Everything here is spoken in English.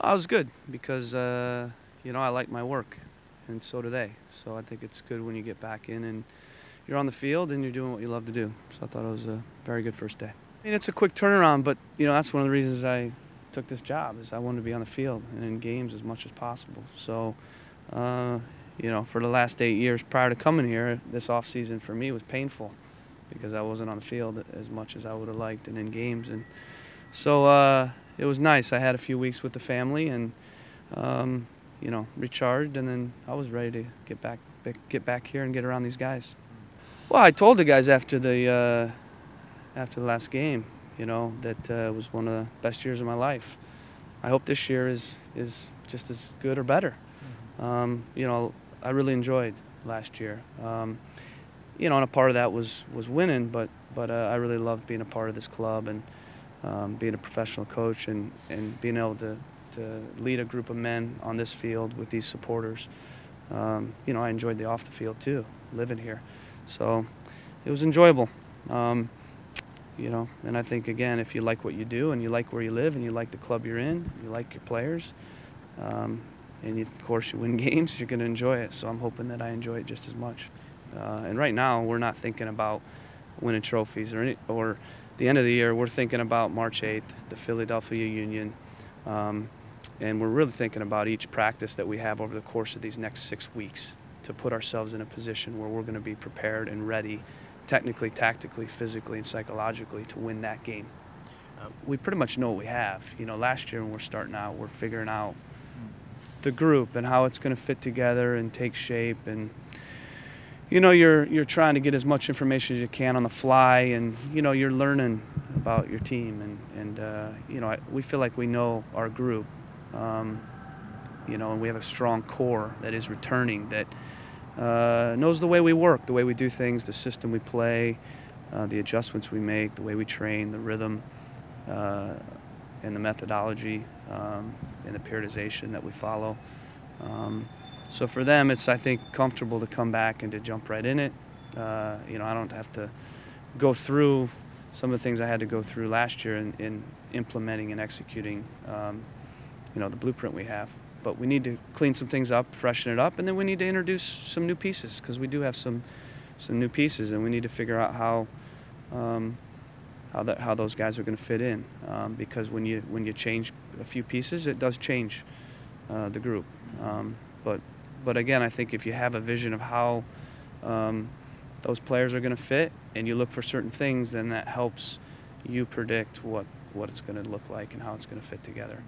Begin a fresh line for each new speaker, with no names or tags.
I was good because, I like my work, and so do they. So I think it's good when you get back in and you're on the field and you're doing what you love to do. So I thought it was a very good first day. I mean, it's a quick turnaround, but, that's one of the reasons I took this job is I wanted to be on the field and in games as much as possible. So, for the last 8 years prior to coming here, this offseason for me was painful because I wasn't on the field as much as I would have liked and in games. And so it was nice. I had a few weeks with the family and, recharged, and then I was ready to get back here and get around these guys. Well, I told the guys after the last game, that it was one of the best years of my life. I hope this year is just as good or better. I really enjoyed last year. And a part of that was winning, but I really loved being a part of this club and being a professional coach and being able to lead a group of men on this field with these supporters. I enjoyed the off the field too, living here. So it was enjoyable. And I think, again, if you like what you do and you like where you live and you like the club you're in, you like your players, and of course you win games, you're going to enjoy it. So I'm hoping that I enjoy it just as much. And right now we're not thinking about winning trophies or the end of the year. We're thinking about March 8th, the Philadelphia Union, and we're really thinking about each practice that we have over the course of these next 6 weeks to put ourselves in a position where we're going to be prepared and ready technically, tactically, physically, and psychologically to win that game. We pretty much know what we have. Last year when we're starting out, we're figuring out the group and how it's going to fit together and take shape, and you're trying to get as much information as you can on the fly, and you're learning about your team, and we feel like we know our group, and we have a strong core that is returning, that knows the way we work, the way we do things, the system we play, the adjustments we make, the way we train, the rhythm, and the methodology, and the periodization that we follow. So for them, it's, I think, comfortable to come back and to jump right in it. I don't have to go through some of the things I had to go through last year in implementing and executing, the blueprint we have. But we need to clean some things up, freshen it up, and then we need to introduce some new pieces, because we do have some new pieces, and we need to figure out how those guys are going to fit in. Because when you change a few pieces, it does change the group. But again, I think if you have a vision of how those players are going to fit, and you look for certain things, then that helps you predict what it's going to look like and how it's going to fit together.